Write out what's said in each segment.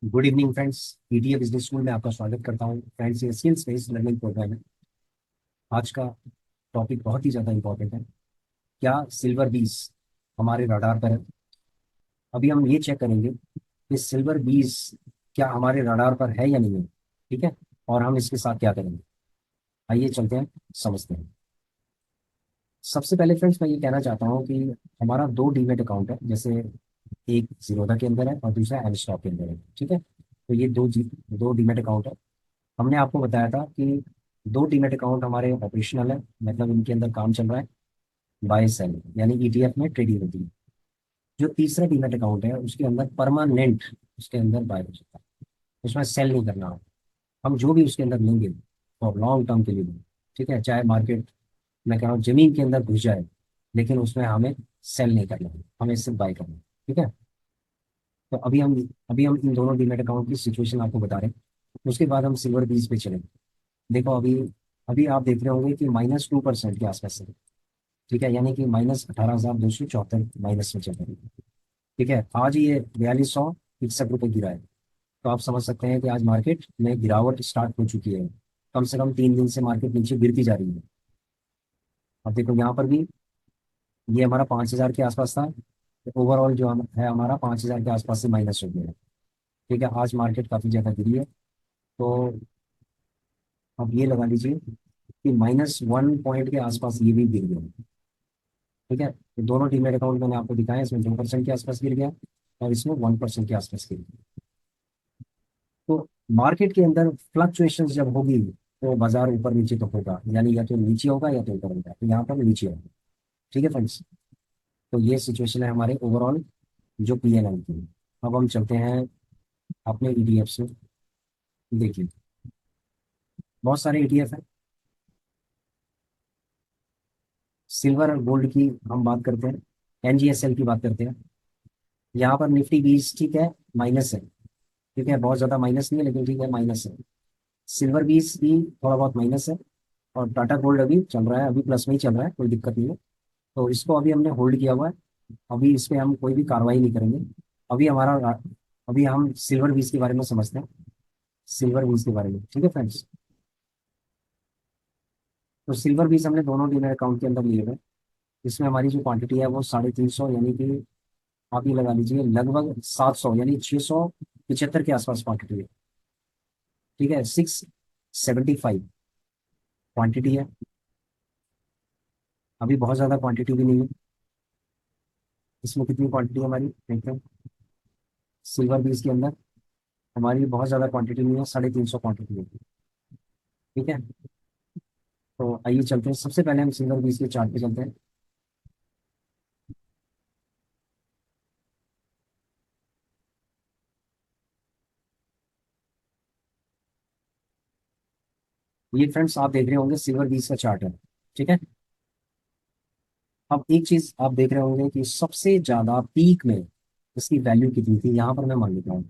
Good evening friends. EDA business school में आपका स्वागत करता हूँ फ्रेंड्स। ये स्किल्स बेस्ड लर्निंग प्रोग्राम है। आज का टॉपिक बहुत ही ज़्यादा इंपॉर्टेंट है। क्या सिल्वर बीज हमारे रडार पर है? अभी हम ये चेक करेंगे कि सिल्वर बीज क्या हमारे रडार पर है या नहीं है। ठीक है, और हम इसके साथ क्या करेंगे, आइए चलते हैं, समझते हैं। सबसे पहले फ्रेंड्स मैं ये कहना चाहता हूँ कि हमारा दो डीमेट अकाउंट है। जैसे एक जीरोधा के अंदर है और दूसरा एम स्टॉक के अंदर है। ठीक है, तो ये दो डीमेट अकाउंट है। हमने आपको बताया था कि दो डीमेट अकाउंट हमारे ऑपरेशनल है, मतलब इनके अंदर काम चल रहा है, बाय सेल यानी ईटीएफ में ट्रेडिंग होती है। जो तीसरा डीमेट अकाउंट है उसके अंदर परमानेंट, उसके अंदर बाय हो सकता है, उसमें सेल नहीं करना हो। हम जो भी उसके अंदर लेंगे और लॉन्ग टर्म के लिए लेंगे। ठीक है, चाहे मार्केट, मैं कह रहा हूँ जमीन के अंदर घुस जाए, लेकिन उसमें हमें सेल नहीं करना है, हमें सिर्फ बाय करना है। ठीक है, तो अभी हम इन दोनों डीमेट अकाउंट की सिचुएशन आपको बता रहे हैं। उसके बाद हम सिल्वर बीज पे चलेंगे। देखो अभी अभी आप देख रहे होंगे कि -2% के आसपास है। ठीक है, यानी कि -18,274 माइनस में चल रही है। ठीक है, आज ये 4261 रुपये गिरा है। तो आप समझ सकते हैं कि आज मार्केट में गिरावट स्टार्ट हो चुकी है। कम से कम 3 दिन से मार्केट नीचे गिरती जा रही है। अब देखो यहाँ पर भी ये हमारा 5,000 के आसपास था। तो ओवरऑल जो है हमारा 5,000 के आसपास से माइनस हो गया है। ठीक है, आज मार्केट काफ़ी ज़्यादा गिरी है। तो अब ये लगा लीजिए कि -1 पॉइंट के आसपास ये भी गिर गया। ठीक है, तो दोनों डीमेट अकाउंट मैंने आपको दिखाया, इसमें 2% के आसपास गिर गया और इसमें 1% के आसपास गिर गया। तो मार्केट के अंदर फ्लक्चुएशन जब होगी तो बाजार ऊपर नीचे तो होगा, यानी या तो नीचे होगा या तो ऊपर होगा। तो यहाँ पर नीचे होगा। ठीक है फ्रेंड्स, तो ये सिचुएशन है हमारे ओवरऑल जो पीएनएल की। अब हम चलते हैं अपने ईटीएफ से। देखिए बहुत सारे ईटीएफ हैं। सिल्वर और गोल्ड की हम बात करते हैं, एनजीएसएल की बात करते हैं। यहाँ पर निफ्टी 20 ठीक है, माइनस है। ठीक है, बहुत ज्यादा माइनस नहीं है लेकिन ठीक है, माइनस है। सिल्वर बीस भी थोड़ा बहुत माइनस है। और टाटा गोल्ड अभी चल रहा है, अभी प्लस में ही चल रहा है, कोई दिक्कत नहीं है। तो इसको अभी हमने होल्ड किया हुआ है। अभी इस पे हम कोई भी कार्रवाई नहीं करेंगे। अभी हमारा अभी हम सिल्वर बीस के बारे में समझते हैं, सिल्वर बीस के बारे में। ठीक है फ्रेंड्स, तो सिल्वर बीस हमने दोनों डीलर अकाउंट के अंदर लिए हुए हैं। इसमें हमारी जो क्वांटिटी है वो 350, यानी कि आप ये लगा लीजिए लगभग 700 यानी 675 के आसपास क्वांटिटी है। ठीक है, 675 क्वांटिटी है। अभी बहुत ज़्यादा क्वांटिटी भी नहीं है। इसमें कितनी क्वांटिटी है हमारी देखते हैं। सिल्वर बीज के अंदर हमारी बहुत ज़्यादा क्वांटिटी नहीं है, 350 क्वांटिटी है। ठीक है, तो आइए चलते हैं, सबसे पहले हम सिल्वर बीज के चार्ट पे चलते हैं। ये फ्रेंड्स आप देख रहे होंगे सिल्वर बीज का चार्ट है। ठीक है, अब एक चीज आप देख रहे होंगे कि सबसे ज्यादा पीक में इसकी वैल्यू कितनी थी, यहाँ पर मैं मान लेता हूँ।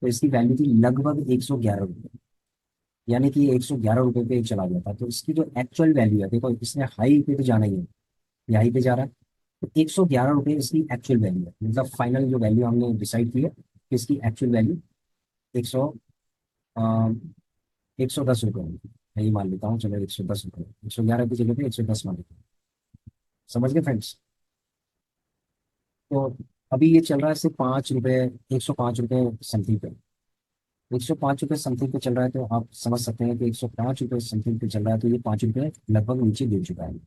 तो इसकी वैल्यू थी लगभग 111 रुपये, यानी कि 111 रुपये पे चला गया था। तो इसकी जो एक्चुअल वैल्यू है, देखो इसने हाई पे तो जाना ही है, ये हाई पे जा रहा है। तो 111 रुपये इसकी एक्चुअल वैल्यू है, मतलब फाइनल जो वैल्यू हमने डिसाइड की है कि इसकी एक्चुअल वैल्यू 100 110 रुपये है। मैं ये मान लेता हूँ, चलो 110 रुपये, 111 की जगह पे 110 मान लेता हूँ। समझ गए फ्रेंड्स? तो अभी ये चल रहा है सिर्फ 5 रुपये, 105 रुपये समथिंग पे। 105 रुपये समथिंग पे चल रहा है, तो आप समझ सकते हैं कि 105 रुपये समथिंग पे चल रहा है, तो ये 5 रुपये लगभग नीचे गिर चुका है।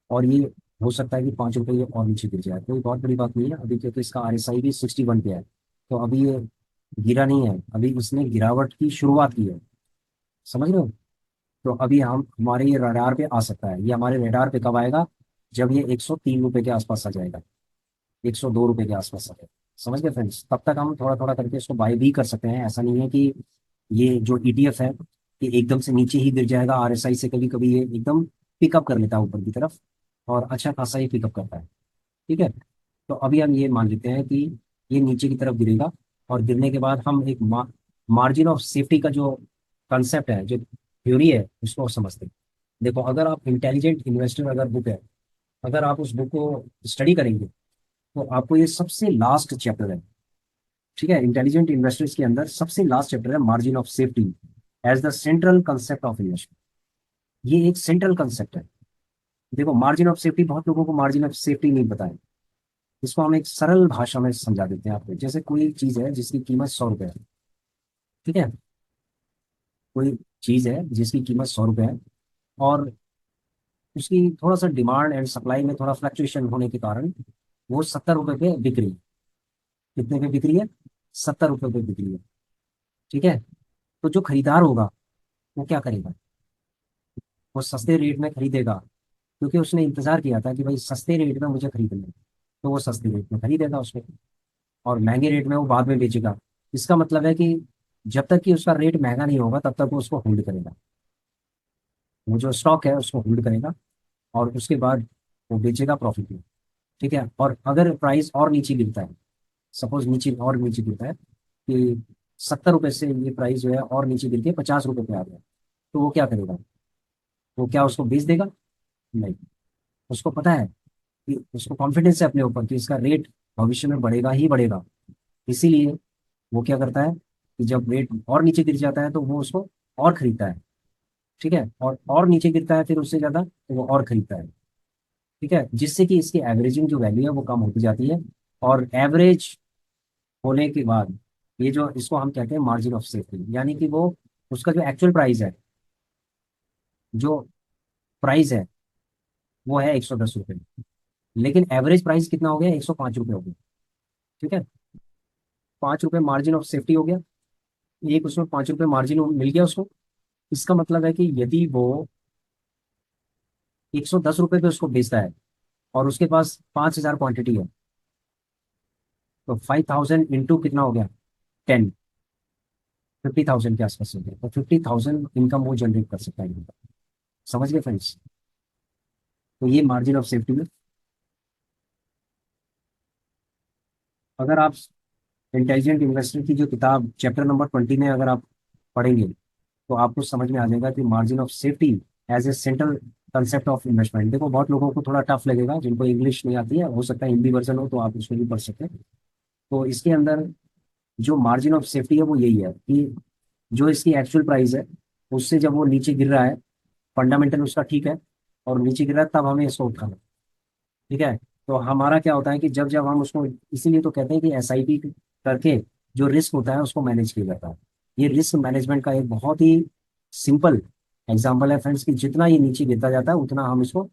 और ये हो सकता है कि 5 रुपये ये और नीचे गिर जाए, कोई बहुत बड़ी बात नहीं है अभी, क्योंकि इसका आरएसआई भी 61 पे है। तो अभी ये गिरा नहीं है, अभी इसने गिरावट की शुरुआत की है। समझ रहे हो? तो अभी हम हमारे ये रडार पे आ सकता है। ये हमारे रडार पे कब आएगा? जब ये 103 रुपये के आसपास आ जाएगा, 102 रुपये के आसपास आ जाएगा। समझ गए फ्रेंड्स? तब तक हम थोड़ा थोड़ा करके इसको बाय भी कर सकते हैं। ऐसा नहीं है कि ये जो ईटीएफ है कि एकदम से नीचे ही गिर जाएगा। आरएसआई से कभी कभी ये एकदम पिकअप कर लेता है ऊपर की तरफ, और अच्छा खासा ही पिकअप करता है। ठीक है, तो अभी हम ये मान लेते हैं कि ये नीचे की तरफ गिरेगा, और गिरने के बाद हम एक मार्जिन ऑफ सेफ्टी का जो कंसेप्ट है, जो थ्योरी है, उसको समझते हैं। देखो अगर आप इंटेलिजेंट इन्वेस्टर अगर बुक है, अगर आप उस बुक को स्टडी करेंगे तो आपको ये सबसे लास्ट चैप्टर है। ठीक है, इंटेलिजेंट इन्वेस्टर्स के अंदर सबसे लास्ट चैप्टर है margin of safety as the central concept of investment. ये एक सेंट्रल कंसेप्ट है। देखो, मार्जिन ऑफ सेफ्टी, बहुत लोगों को मार्जिन ऑफ सेफ्टी नहीं पता है। इसको हम एक सरल भाषा में समझा देते हैं आपको। जैसे कोई चीज है जिसकी कीमत 100 रुपए है, ठीक है, कोई चीज है जिसकी कीमत 100 रुपए है, और उसकी थोड़ा सा डिमांड एंड सप्लाई में थोड़ा फ्लक्चुएशन होने के कारण वो 70 रुपए पे बिक रही है। कितने पे बिक रही है? 70 रुपए पे बिक रही है। ठीक है, तो जो खरीदार होगा वो क्या करेगा? वो सस्ते रेट में खरीदेगा, क्योंकि उसने इंतजार किया था कि भाई सस्ते रेट में मुझे खरीदना है, तो वो सस्ते रेट में खरीदेगा उसको, और महंगे रेट में वो बाद में बेचेगा। इसका मतलब है कि जब तक कि उसका रेट महंगा नहीं होगा तब तक वो उसको होल्ड करेगा। वो जो स्टॉक है उसको होल्ड करेगा, और उसके बाद वो बेचेगा प्रॉफिट में। ठीक है, और अगर प्राइस और नीचे गिरता है, सपोज नीचे और नीचे गिरता है कि 70 रुपए से ये प्राइस जो है और नीचे गिर के 50 रुपए पे आ गया, तो वो क्या करेगा? वो क्या उसको बेच देगा? नहीं। उसको पता है कि उसको कॉन्फिडेंस है अपने ऊपर कि इसका रेट भविष्य में बढ़ेगा ही बढ़ेगा। इसीलिए वो क्या करता है कि जब रेट और नीचे गिर जाता है तो वो उसको और खरीदता है। ठीक है, और नीचे गिरता है फिर उससे ज्यादा, तो वो और खरीदता है। ठीक है, जिससे कि इसकी एवरेजिंग जो वैल्यू है वो कम होती जाती है। और एवरेज होने के बाद ये जो, इसको हम कहते हैं मार्जिन ऑफ सेफ्टी, यानी कि वो उसका जो एक्चुअल प्राइस है, जो प्राइस है वो है 110 रुपये, लेकिन एवरेज प्राइस कितना हो गया? 105 रुपये हो गया। ठीक है, 5 रुपये मार्जिन ऑफ सेफ्टी हो गया। एक उसमें 5 रुपये मार्जिन मिल गया उसको। इसका मतलब है कि यदि वो 110 रुपये पे उसको बेचता है और उसके पास 5,000 क्वांटिटी है, तो 5,000 इंटू कितना हो गया? 10, 50,000 के आसपास हो गया। तो 50,000 इनकम वो जनरेट कर सकता है। समझ गए फ्रेंड्स? तो ये मार्जिन ऑफ सेफ्टी में, अगर आप इंटेलिजेंट इन्वेस्टर की जो किताब चैप्टर नंबर 20 में अगर आप पढ़ेंगे तो आपको समझ में आ जाएगा कि margin of safety as a central concept of investment. देखो, बहुत लोगों को थोड़ा टफ लगेगा, जिनको इंग्लिश नहीं आती है, हो सकता है हिंदी वर्जन हो तो आप उसमें भी पढ़ सकते हैं। तो इसके अंदर जो मार्जिन ऑफ सेफ्टी है वो यही है कि जो इसकी एक्चुअल प्राइस है उससे जब वो नीचे गिर रहा है, फंडामेंटल उसका ठीक है, और नीचे गिर रहा है, तब हमें इसको उठाना। ठीक है, तो हमारा क्या होता है कि जब जब हम उसको, इसीलिए तो कहते हैं कि एसआईपी करके जो रिस्क होता है उसको मैनेज किया जाता है। ये रिस्क मैनेजमेंट का एक बहुत ही सिंपल एग्जाम्पल है फ्रेंड्स, कि जितना ये नीचे गिरता जाता है उतना हम इसको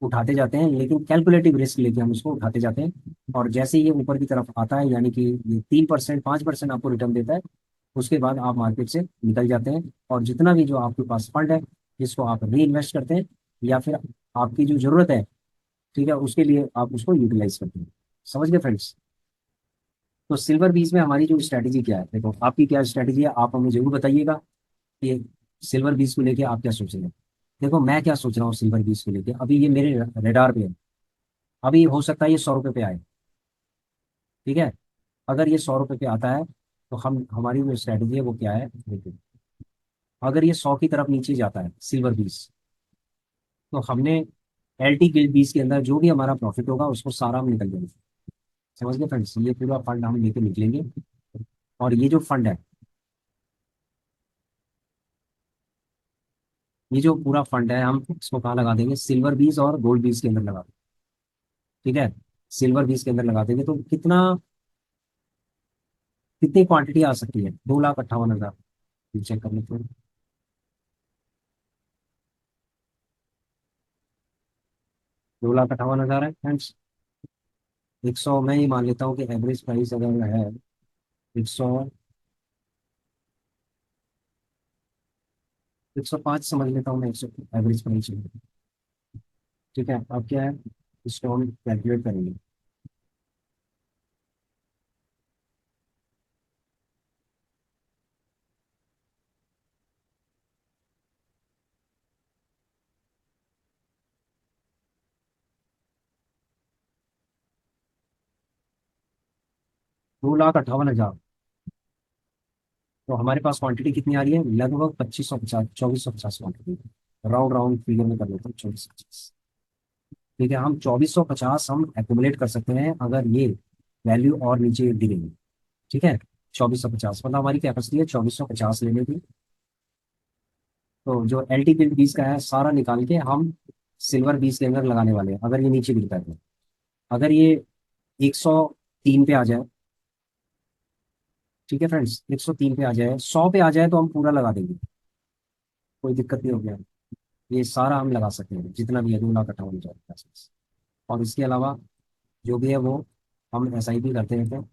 उठाते जाते हैं, लेकिन कैलकुलेटिव रिस्क लेके हम इसको उठाते जाते हैं। और जैसे ही ये ऊपर की तरफ आता है, यानी कि ये 3%, 5% आपको रिटर्न देता है, उसके बाद आप मार्केट से निकल जाते हैं, और जितना भी जो आपके पास फंड है जिसको आप री इन्वेस्ट करते हैं, या फिर आपकी जो जरूरत है, ठीक है, उसके लिए आप उसको यूटिलाइज करते हैं। समझ गए फ्रेंड्स? तो सिल्वर बीज में हमारी जो स्ट्रैटेजी क्या है, देखो आपकी क्या स्ट्रैटेजी है, आप हमें जरूर बताइएगा कि सिल्वर बीज को लेके आप क्या सोच रहे हैं। देखो, मैं क्या सोच रहा हूँ सिल्वर बीज को लेके, अभी ये मेरे रेडार पे है। अभी हो सकता है ये 100 रुपये पे आए। ठीक है, अगर ये 100 रुपये पे आता है तो हम, हमारी जो स्ट्रैटेजी है वो क्या है देखिए। अगर ये 100 की तरफ नीचे जाता है सिल्वर बीज, तो हमने एल टी गिल्ड बीज के अंदर जो भी हमारा प्रॉफिट होगा उसको सारा हम निकल देंगे। समझ गए फ्रेंड्स? ये पूरा फंड हम लेके निकलेंगे, और ये जो फंड है, ये जो पूरा फंड है, हम इसको कहाँ लगा देंगे? सिल्वर बीज और गोल्ड बीज के अंदर लगा देंगे। ठीक है, सिल्वर बीज के अंदर लगा देंगे तो कितना, कितनी क्वांटिटी आ सकती है? 2,58,000 चेक कर लेते हैं। 2,58,000 है फ्रेंड्स। 100, मैं ही मान लेता हूँ कि एवरेज प्राइस अगर है 100, 105 समझ लेता हूँ मैं, 100 एवरेज प्राइस है। ठीक है, अब क्या है, इसको हम कैलकुलेट करेंगे। 2,58,000, तो हमारे पास क्वांटिटी कितनी आ रही है? लगभग 2550, 2450 क्वांटिटी। राउंड राउंड फिगर में कर लेते हैं, 2450। ठीक है, हम 2450 हम एक्यूमुलेट कर सकते हैं अगर ये वैल्यू और नीचे गिरेगी। ठीक है, 2450, मतलब हमारी कैपेसिटी है 2450 लेने की। तो जो एल टी बीस का है सारा निकाल के हम सिल्वर बीस के अंदर लगाने वाले हैं, अगर ये नीचे गिरता है तो। अगर ये 103 पे आ जाए, ठीक है फ्रेंड्स, 103 पे आ जाए, 100 पे आ जाए तो हम पूरा लगा देंगे, कोई दिक्कत नहीं होगी। ये सारा हम लगा सकते हैं, जितना भी है 2 लाख 58 हज़ार के आसपास। और इसके अलावा जो भी है वो हम एस आई पी करते रहते हैं।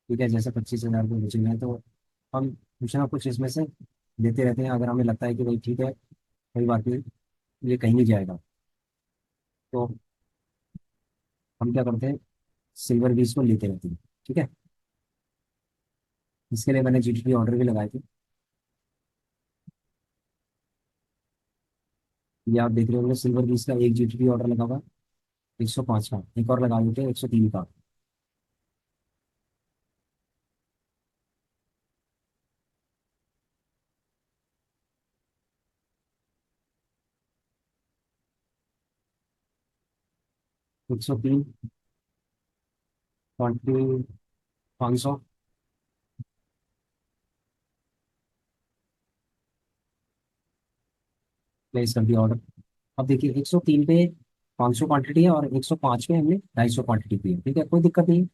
ठीक है, जैसे 25 हज़ार रुपये बचे हुए हैं तो हम कुछ ना कुछ इसमें से देते रहते हैं। अगर हमें लगता है कि भाई ठीक है, कोई बात नहीं, ये कहीं नहीं जाएगा, तो हम क्या करते हैं, सिल्वर बीज को लेते रहते हैं। ठीक है, इसके लिए मैंने जीटीपी ऑर्डर भी लगाए थे। ये आप देख रहे होंगे, सिल्वर बीज का एक जीटीपी ऑर्डर लगा हुआ, 105 का, एक और लगा देते हैं 103 का। 103, 20, 500 प्लेस कर दिया ऑर्डर। अब देखिए 103 पे 500 क्वांटिटी है, और 105 पे हमने 250 क्वांटिटी की है। ठीक है, कोई दिक्कत नहीं।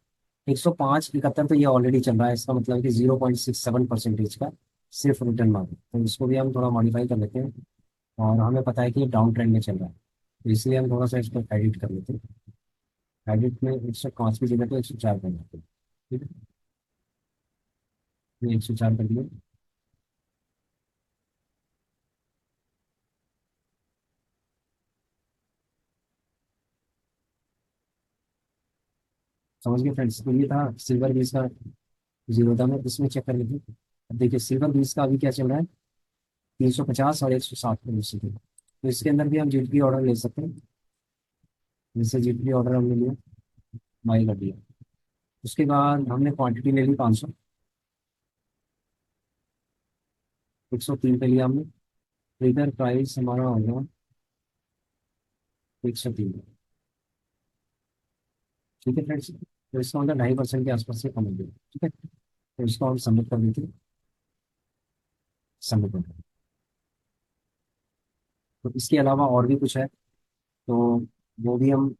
105 71 तो ये ऑलरेडी चल रहा है, इसका मतलब है कि 0.67% का सिर्फ रिटर्न मार्केट, तो इसको भी हम थोड़ा मॉडिफाई कर लेते हैं। और हमें पता है कि ये डाउन ट्रेंड में चल रहा है, तो इसलिए हम थोड़ा सा इसको एडिट कर लेते हैं। एडिट में 105 की जगह पे 104 कर लेते हैं। ठीक है, ये 104 कर दिया। समझ गए फ्रेंड्स, तो ये था सिल्वर बीज का जीरो था, मैं इसमें चेक कर लेते हैं। अब देखिए सिल्वर बीज का अभी क्या चल रहा है, 350 और 107 पे निश्चित है। तो इसके अंदर भी हम जीटीपी ऑर्डर ले सकते हैं। जैसे जीटीपी ऑर्डर हमने लिया, बाई कर दिया। उसके बाद हमने क्वांटिटी ले ली 500, 103 पे लिया हमने। तो इधर प्राइस हमारा होगा 103। ठीक है फ्रेंड्स, तो इसका मतलब 2.5% के आसपास से कम हो गया। ठीक है, तो इसको हम सबमिट कर देते हैं। सबमिट कर देते हैं। तो इसके अलावा और भी कुछ है, तो वो भी हम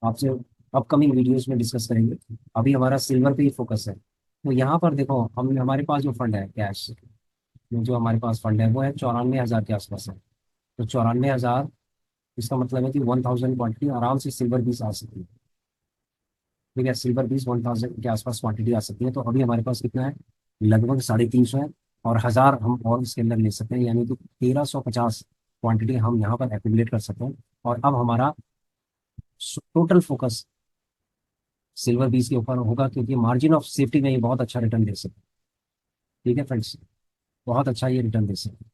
आपसे अपकमिंग वीडियोस में डिस्कस करेंगे। अभी हमारा सिल्वर पे ही फोकस है। तो यहाँ पर देखो, हम हमारे पास जो फंड है कैश, जो हमारे पास फंड है वो है 94 हज़ार के आसपास है। तो 94 हज़ार, इसका मतलब है कि 1000 क्वांटिटी आराम से सिल्वर बीस आ सकती है। ठीक है, सिल्वर बीस 1000 के आसपास क्वांटिटी आ सकती है। तो अभी हमारे पास कितना है, लगभग 350 है। और 1000 हम और इसके अंदर ले सकते हैं, यानी कि 1350 क्वांटिटी हम यहाँ पर एक्यूमुलेट कर सकते हैं। और अब हमारा टोटल फोकस सिल्वर बीस के ऊपर होगा, क्योंकि मार्जिन ऑफ सेफ्टी में ये बहुत अच्छा रिटर्न दे सकते हैं। ठीक है फ्रेंड्स, बहुत अच्छा ये रिटर्न दे सकते हैं।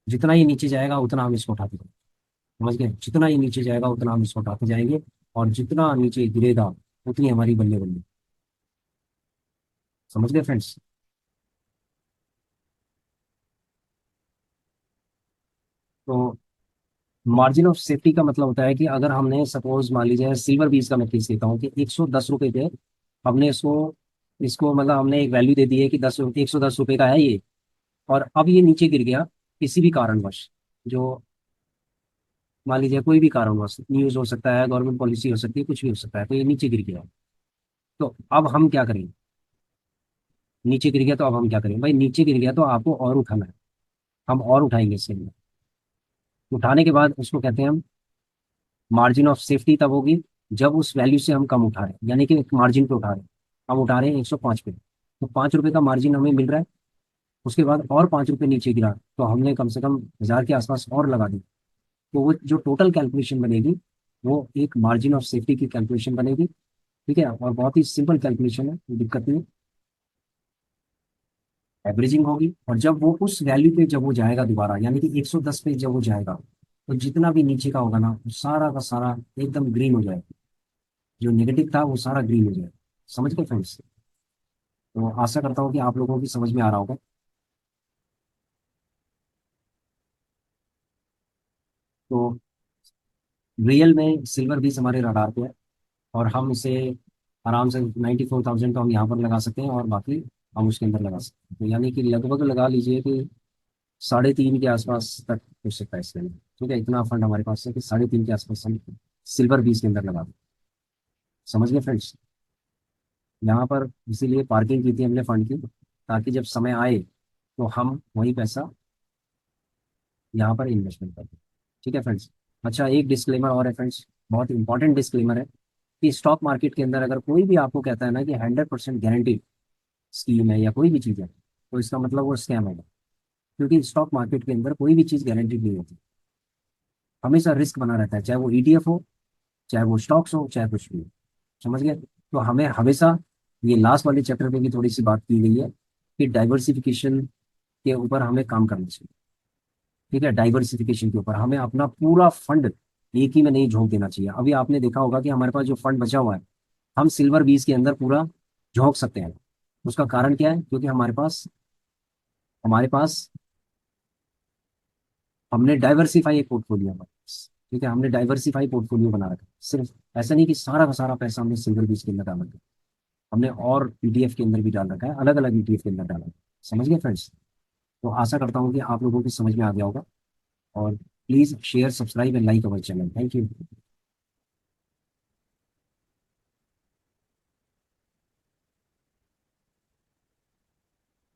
जितना ये नीचे जाएगा उतना हम इसको उठाते जाएंगे। समझ गए, जितना ये नीचे जाएगा उतना हम इसको उठाते जाएंगे, और जितना नीचे गिरेगा उतनी हमारी बल्ले बल्ले। समझ गए फ्रेंड्स। तो मार्जिन ऑफ सेफ्टी का मतलब होता है कि अगर हमने सपोज मान लीजिए सिल्वर बीस का मैं केस लेता हूँ कि 110 रुपये पे हमने इसको इसको मतलब हमने एक वैल्यू दे दी है कि 110 रुपये का है ये, और अब ये नीचे गिर गया किसी भी कारणवश, जो मान लीजिए कोई भी कारणवश, न्यूज हो सकता है, गवर्नमेंट पॉलिसी हो सकती है, कुछ भी हो सकता है, तो ये नीचे गिर गया। तो अब हम क्या करेंगे, नीचे गिर गया तो अब हम क्या करेंगे, भाई नीचे गिर गया तो आपको और उठाना है। हम और उठाएंगे इसके अंदर। उठाने के बाद उसको कहते हैं हम मार्जिन ऑफ सेफ्टी, तब होगी जब उस वैल्यू से हम कम उठा रहे हैं, यानी कि एक मार्जिन पे उठा रहे हैं। हम उठा रहे हैं 105 पे, तो 5 रुपए का मार्जिन हमें मिल रहा है। उसके बाद और 5 रुपए नीचे गिरा तो हमने कम से कम 1000 के आसपास और लगा दी। तो वो जो टोटल कैलकुलेशन बनेगी वो एक मार्जिन ऑफ सेफ्टी की कैलकुलेशन बनेगी। ठीक है, और बहुत ही सिंपल कैलकुलेशन है, कोई दिक्कत नहीं। एवरेजिंग होगी, और जब वो उस वैल्यू पे जब वो जाएगा दोबारा, यानी कि 110 पे जब वो जाएगा, तो जितना भी नीचे का होगा ना वो सारा का सारा एकदम ग्रीन हो जाएगा। जो नेगेटिव था वो सारा ग्रीन हो जाएगा। समझ गए फ्रेंड्स। तो आशा करता हूँ कि आप लोगों की समझ में आ रहा होगा। तो रियल में सिल्वर बीज हमारे रडार पे है, और हम इसे आराम से 94,000 तो हम यहाँ पर लगा सकते हैं और बाकी हम उसके अंदर लगा सकते हैं। तो यानी कि लगभग लगा लीजिए कि 3.5 के आसपास तक हो सकता है इसके अंदर। ठीक है, इतना फंड हमारे पास है कि 3.5 के आसपास हम सिल्वर बीज के अंदर लगा दें। समझ गए फ्रेंड्स? यहाँ पर इसीलिए पार्किंग की थी हमने फंड की, ताकि जब समय आए तो हम वही पैसा यहाँ पर इन्वेस्टमेंट करें। ठीक है फ्रेंड्स। अच्छा, एक डिस्क्लेमर और है फ्रेंड्स, बहुत इंपॉर्टेंट डिस्क्लेमर है कि स्टॉक मार्केट के अंदर अगर कोई भी आपको कहता है ना कि 100% गारंटी स्कीम है या कोई भी चीज़ है, तो इसका मतलब वो स्कैम है। क्योंकि स्टॉक मार्केट के अंदर कोई भी चीज़ गारंटीड नहीं होती, हमेशा रिस्क बना रहता है, चाहे वो ईटीएफ हो, चाहे वो स्टॉक्स हो, चाहे कुछ भी हो। समझ गए? तो हमें हमेशा, ये लास्ट वाले चैप्टर में भी थोड़ी सी बात की गई है कि डाइवर्सिफिकेशन के ऊपर हमें काम करना चाहिए। ठीक है, डाइवर्सिफिकेशन के ऊपर हमें अपना पूरा फंड एक ही में नहीं झोंक देना चाहिए। अभी आपने देखा होगा कि हमारे पास जो फंड बचा हुआ है, हम सिल्वर बीज के अंदर पूरा झोंक सकते हैं। उसका कारण क्या है? क्योंकि हमारे पास हमने डाइवर्सिफाई एक पोर्टफोलियो हमारे पास। ठीक है, हमने डाइवर्सिफाई पोर्टफोलियो बना रखा है। सिर्फ ऐसा नहीं कि सारा का सारा पैसा हमने सिल्वर बीज के अंदर डाल रखा है, हमने और ईटीएफ के अंदर भी डाल रखा है, अलग अलग ईटीएफ के अंदर डाला है। समझ गए फ्रेंड्स? तो आशा करता हूँ कि आप लोगों को समझ में आ गया होगा। और please share, subscribe and like our channel. Thank you.